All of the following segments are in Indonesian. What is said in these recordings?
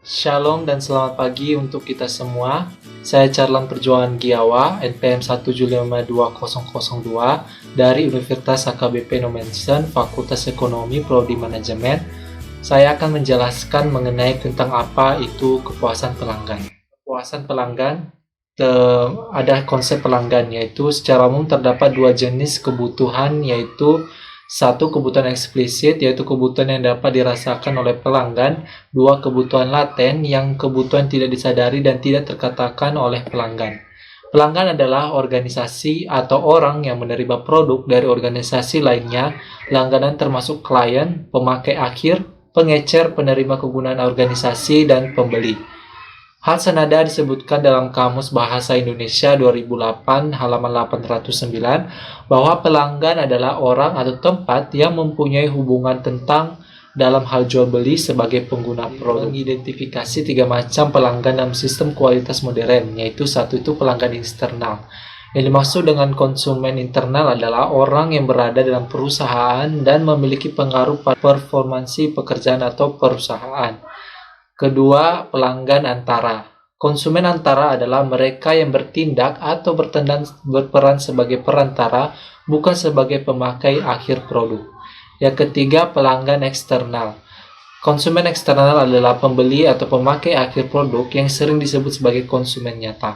Shalom dan selamat pagi untuk kita semua. Saya Carlan Perjuangan Giawa, NPM 1752002 dari Universitas HKBP Nomensen, Fakultas Ekonomi, Prodi Manajemen. Saya akan menjelaskan mengenai tentang apa itu kepuasan pelanggan. Kepuasan pelanggan, ada konsep pelanggan, yaitu secara umum terdapat dua jenis kebutuhan, yaitu satu, kebutuhan eksplisit, yaitu kebutuhan yang dapat dirasakan oleh pelanggan. Dua, kebutuhan laten, yang kebutuhan tidak disadari dan tidak terkatakan oleh pelanggan. Pelanggan adalah organisasi atau orang yang menerima produk dari organisasi lainnya. Langganan termasuk klien, pemakai akhir, pengecer, penerima kegunaan organisasi, dan pembeli. Hal senada disebutkan dalam Kamus Bahasa Indonesia 2008 halaman 809 bahwa pelanggan adalah orang atau tempat yang mempunyai hubungan tentang dalam hal jual beli sebagai pengguna produk. Mengidentifikasi tiga macam pelanggan dalam sistem kualitas modern, yaitu satu itu pelanggan eksternal. Yang dimaksud dengan konsumen internal adalah orang yang berada dalam perusahaan dan memiliki pengaruh pada performansi pekerjaan atau perusahaan. Kedua, pelanggan antara. Konsumen antara adalah mereka yang bertindak atau berperan sebagai perantara, bukan sebagai pemakai akhir produk. Yang ketiga, pelanggan eksternal. Konsumen eksternal adalah pembeli atau pemakai akhir produk yang sering disebut sebagai konsumen nyata.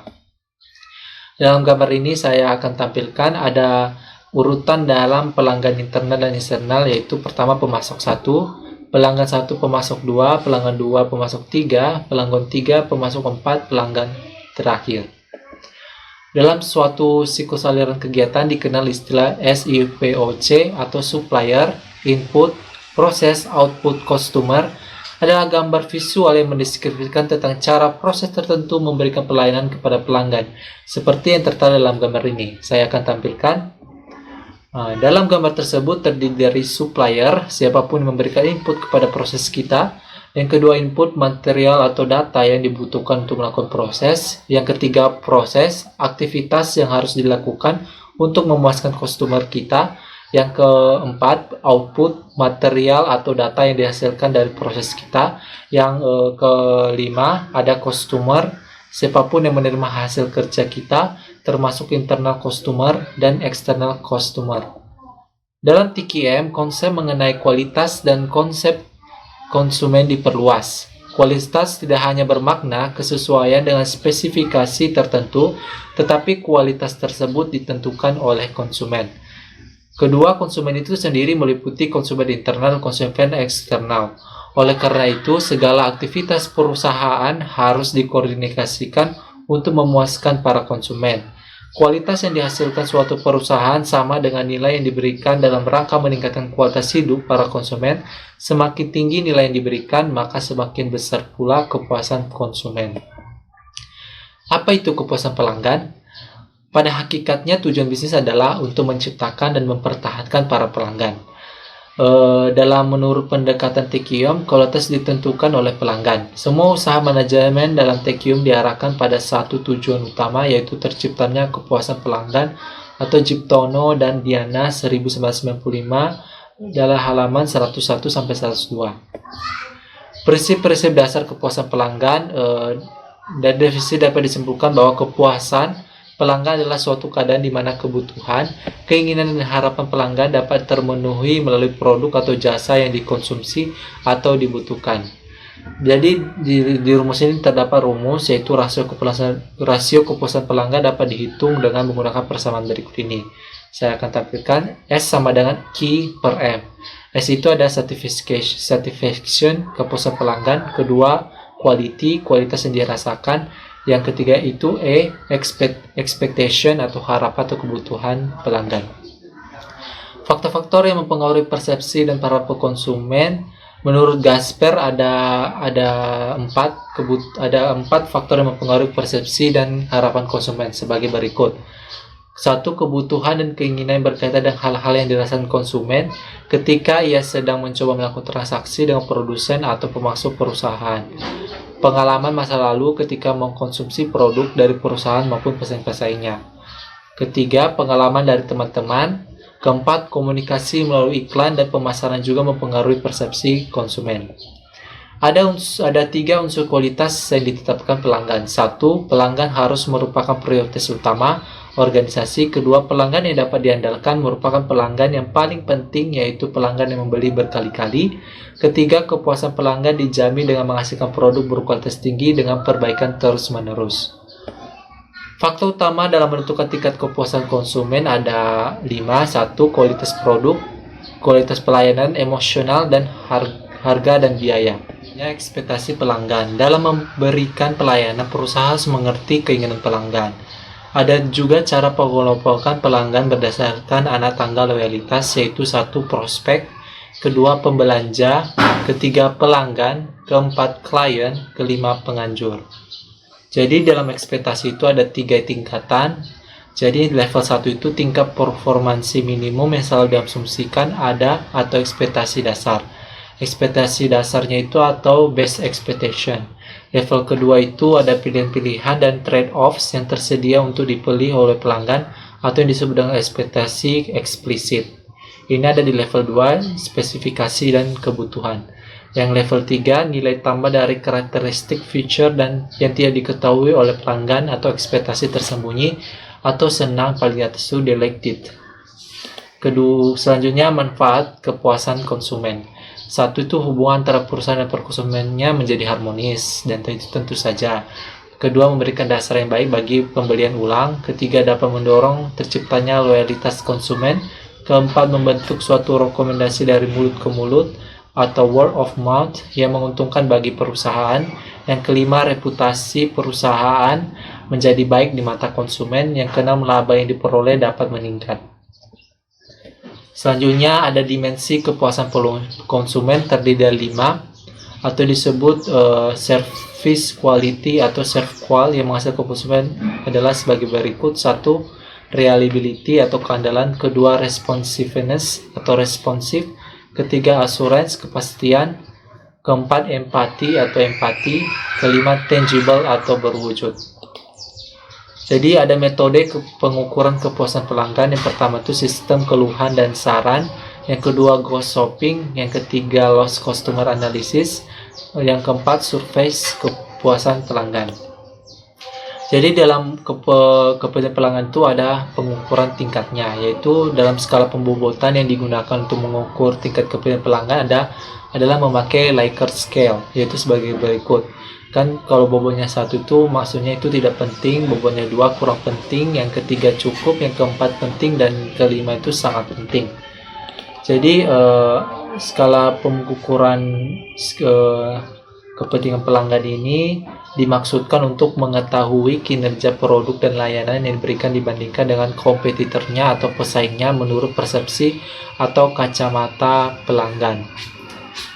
Dalam gambar ini saya akan tampilkan ada urutan dalam pelanggan internal dan eksternal, yaitu pertama pemasok 1, pelanggan 1 pemasok 2, pelanggan 2 pemasok 3, pelanggan 3 pemasok 4, pelanggan terakhir. Dalam suatu siklus aliran kegiatan dikenal istilah SIPOC atau supplier, input, proses, output, customer adalah gambar visual yang mendeskripsikan tentang cara proses tertentu memberikan pelayanan kepada pelanggan, seperti yang tertera dalam gambar ini. Saya akan tampilkan. Dalam gambar tersebut terdiri dari supplier, siapapun yang memberikan input kepada proses kita. Yang kedua, input, material atau data yang dibutuhkan untuk melakukan proses. Yang ketiga, proses, aktivitas yang harus dilakukan untuk memuaskan customer kita. Yang keempat, output, material atau data yang dihasilkan dari proses kita. Yang kelima, ada customer, siapapun yang menerima hasil kerja kita, termasuk internal customer dan external customer. Dalam TQM, konsep mengenai kualitas dan konsep konsumen diperluas. Kualitas tidak hanya bermakna kesesuaian dengan spesifikasi tertentu, tetapi kualitas tersebut ditentukan oleh konsumen. Kedua, konsumen itu sendiri meliputi konsumen internal dan konsumen eksternal. Oleh karena itu, segala aktivitas perusahaan harus dikoordinasikan untuk memuaskan para konsumen. Kualitas yang dihasilkan suatu perusahaan sama dengan nilai yang diberikan dalam rangka meningkatkan kualitas hidup para konsumen. Semakin tinggi nilai yang diberikan, maka semakin besar pula kepuasan konsumen. Apa itu kepuasan pelanggan? Pada hakikatnya tujuan bisnis adalah untuk menciptakan dan mempertahankan para pelanggan. Dalam menurut pendekatan TQM, kualitas ditentukan oleh pelanggan. Semua usaha manajemen dalam TQM diarahkan pada satu tujuan utama, yaitu terciptanya kepuasan pelanggan, atau Jiptono dan Diana 1995 dalam halaman 101-102. Prinsip-prinsip dasar kepuasan pelanggan dan definisi dapat disimpulkan bahwa kepuasan pelanggan adalah suatu keadaan di mana kebutuhan, keinginan dan harapan pelanggan dapat termenuhi melalui produk atau jasa yang dikonsumsi atau dibutuhkan. Jadi di rumus ini terdapat rumus, yaitu rasio kepuasan pelanggan dapat dihitung dengan menggunakan persamaan berikut ini. Saya akan tampilkan. S sama dengan Q per M. S itu ada satisfaction, kepuasan pelanggan. Kedua, quality, kualitas yang dirasakan. Yang ketiga itu expectation atau harapan atau kebutuhan pelanggan. Faktor-faktor yang mempengaruhi persepsi dan para konsumen menurut Gasper ada empat faktor yang mempengaruhi persepsi dan harapan konsumen sebagai berikut. Satu, kebutuhan dan keinginan yang berkaitan dengan hal-hal yang dirasakan konsumen ketika ia sedang mencoba melakukan transaksi dengan produsen atau pemasok perusahaan. Pengalaman masa lalu ketika mengkonsumsi produk dari perusahaan maupun pesaing-pesaingnya. Ketiga, pengalaman dari teman-teman. Keempat, komunikasi melalui iklan dan pemasaran juga mempengaruhi persepsi konsumen. Ada 3 unsur kualitas yang ditetapkan pelanggan. 1. Pelanggan harus merupakan prioritas utama organisasi. Kedua, pelanggan yang dapat diandalkan merupakan pelanggan yang paling penting, yaitu pelanggan yang membeli berkali-kali. Ketiga, kepuasan pelanggan dijamin dengan menghasilkan produk berkualitas tinggi dengan perbaikan terus-menerus. Faktor utama dalam menentukan tingkat kepuasan konsumen ada 5. 1. Kualitas produk, kualitas pelayanan, emosional, dan harga dan biaya. Ekspektasi pelanggan. Dalam memberikan pelayanan, perusahaan harus mengerti keinginan pelanggan. Ada juga cara pengelompokan pelanggan berdasarkan anak tanggal loyalitas, yaitu 1. Prospek, kedua pembelanja, ketiga pelanggan, keempat klien, kelima penganjur. Jadi dalam ekspektasi itu ada 3 tingkatan. Jadi level 1 itu tingkat performansi minimum yang selalu diasumsikan ada atau ekspektasi dasar. Ekspektasi dasarnya itu atau base expectation. Level kedua itu ada pilihan-pilihan dan trade-offs yang tersedia untuk dipilih oleh pelanggan atau yang disebut dengan ekspektasi eksplisit. Ini ada di level 2, spesifikasi dan kebutuhan. Yang level 3, nilai tambah dari karakteristik feature dan yang tidak diketahui oleh pelanggan atau ekspektasi tersembunyi atau senang paling atas itu deleted. Selanjutnya manfaat kepuasan konsumen. 1 itu hubungan antara perusahaan dan konsumennya menjadi harmonis, dan itu tentu saja. Kedua, memberikan dasar yang baik bagi pembelian ulang. Ketiga, dapat mendorong terciptanya loyalitas konsumen. Keempat, membentuk suatu rekomendasi dari mulut ke mulut atau word of mouth yang menguntungkan bagi perusahaan. Yang kelima, reputasi perusahaan menjadi baik di mata konsumen. Yang keenam, laba yang diperoleh dapat meningkat. Selanjutnya ada dimensi kepuasan konsumen, terdiri dari 5 atau disebut service quality atau servqual, yang menghasilkan konsumen adalah sebagai berikut. 1. Reliability atau keandalan. Kedua, responsiveness atau responsif. Ketiga, assurance, kepastian. Keempat, empati atau empati. Kelima, tangible atau berwujud. Jadi ada metode pengukuran kepuasan pelanggan. Yang pertama itu sistem keluhan dan saran. Yang kedua ghost shopping. Yang ketiga lost customer analysis. Yang keempat survei kepuasan pelanggan. Jadi dalam kepuasan pelanggan itu ada pengukuran tingkatnya, yaitu dalam skala pembobotan yang digunakan untuk mengukur tingkat kepuasan pelanggan adalah memakai Likert scale, yaitu sebagai berikut. Kan kalau bobotnya 1 itu maksudnya itu tidak penting, bobotnya 2 kurang penting, yang ketiga cukup, yang keempat penting, dan kelima itu sangat penting. Jadi skala pengukuran kepentingan pelanggan ini dimaksudkan untuk mengetahui kinerja produk dan layanan yang diberikan dibandingkan dengan kompetitornya atau pesaingnya menurut persepsi atau kacamata pelanggan.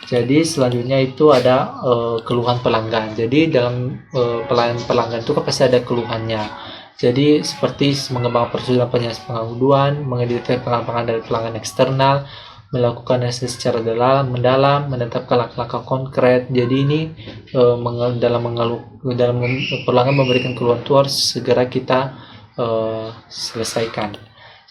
Jadi selanjutnya itu ada keluhan pelanggan. Jadi dalam pelayanan pelanggan itu kan pasti ada keluhannya. Jadi seperti mengembangkan prosedur pengaduan, mengidentifikasi pelanggan dari pelanggan eksternal, melakukan analisis secara mendalam, menetapkan langkah-langkah konkret. Jadi ini dalam pelanggan memberikan keluhan itu harus segera kita selesaikan.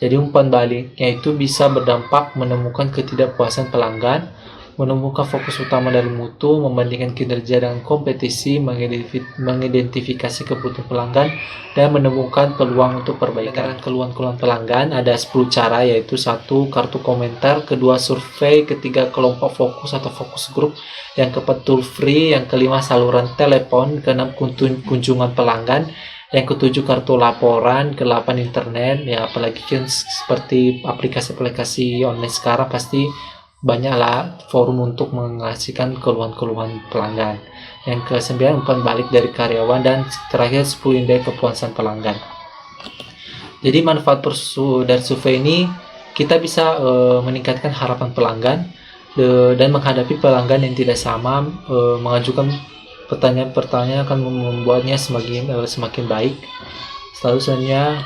Jadi umpan baliknya itu bisa berdampak menemukan ketidakpuasan pelanggan, menemukan fokus utama dari mutu, membandingkan kinerja dengan kompetisi, mengidentifikasi kebutuhan pelanggan, dan menemukan peluang untuk perbaikan. Keluhan-keluhan pelanggan ada 10 cara, yaitu 1. Kartu komentar, kedua survei, ketiga kelompok fokus atau fokus group, yang keempat tool free, yang kelima saluran telepon, keenam kunjungan pelanggan, yang ketujuh kartu laporan, ke-8 internet, ya apalagi kan seperti aplikasi-aplikasi online sekarang pasti banyaklah forum untuk menghasilkan keluhan-keluhan pelanggan. Yang ke-9 umpan balik dari karyawan, dan terakhir 10 indeks kepuasan pelanggan. Jadi manfaat dari survei ini kita bisa meningkatkan harapan pelanggan dan menghadapi pelanggan yang tidak sama, mengajukan pertanyaan-pertanyaan akan membuatnya semakin baik. Selanjutnya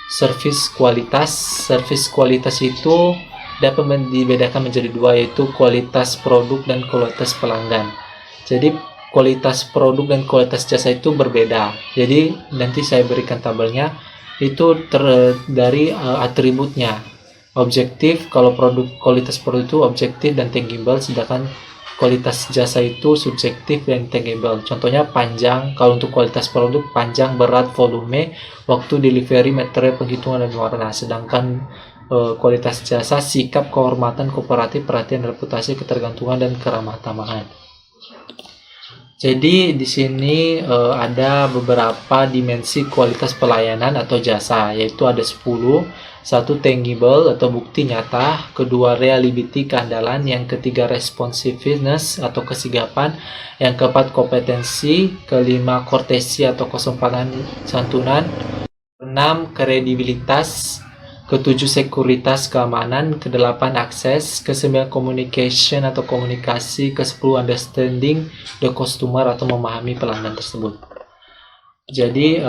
service kualitas. Service kualitas itu dapat dibedakan menjadi 2, yaitu kualitas produk dan kualitas pelanggan. Jadi kualitas produk dan kualitas jasa itu berbeda. Jadi nanti saya berikan tabelnya, itu dari atributnya. Objektif, kalau kualitas produk itu objektif dan tangible, sedangkan kualitas jasa itu subjektif dan tangible. Contohnya panjang, kalau untuk kualitas produk panjang, berat, volume, waktu delivery, material, penghitungan, dan warna. Sedangkan kualitas jasa sikap, kehormatan, kooperatif, perhatian, reputasi, ketergantungan, dan keramah tamahan. Jadi di sini ada beberapa dimensi kualitas pelayanan atau jasa, yaitu ada 10. Satu, tangible atau bukti nyata. Kedua, reliability, keandalan. Yang ketiga, responsiveness atau kesigapan. Yang keempat, kompetensi. Kelima, courtesy atau kesopanan santunan. 6, kredibilitas. Ketujuh, sekuritas, keamanan. Kedelapan, akses. Kesembilan, communication atau komunikasi. Kesepuluh, understanding the customer atau memahami pelanggan tersebut. Jadi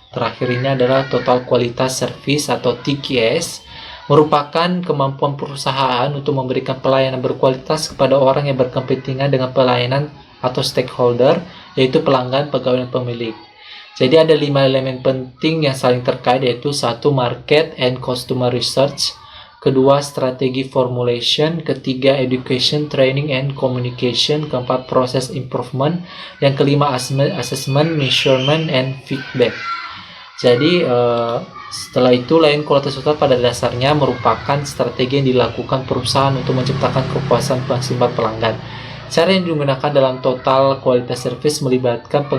terakhir ini adalah total kualitas service atau TQS, merupakan kemampuan perusahaan untuk memberikan pelayanan berkualitas kepada orang yang berkepentingan dengan pelayanan atau stakeholder, yaitu pelanggan, pegawai, dan pemilik. Jadi ada 5 elemen penting yang saling terkait, yaitu 1, market and customer research. Kedua, strategi formulation. Ketiga, education, training, and communication. Keempat, process improvement. Yang kelima, assessment, measurement, and feedback. Jadi setelah itu, layanan kualitas total pada dasarnya merupakan strategi yang dilakukan perusahaan untuk menciptakan kepuasan maksimal pelanggan. Cara yang digunakan dalam total kualitas service melibatkan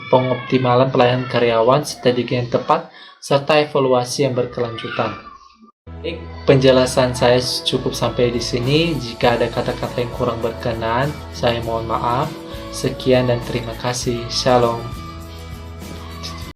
pengoptimalan pelayanan karyawan, strategi yang tepat, serta evaluasi yang berkelanjutan. Baik, penjelasan saya cukup sampai di sini. Jika ada kata-kata yang kurang berkenan, saya mohon maaf. Sekian dan terima kasih. Shalom.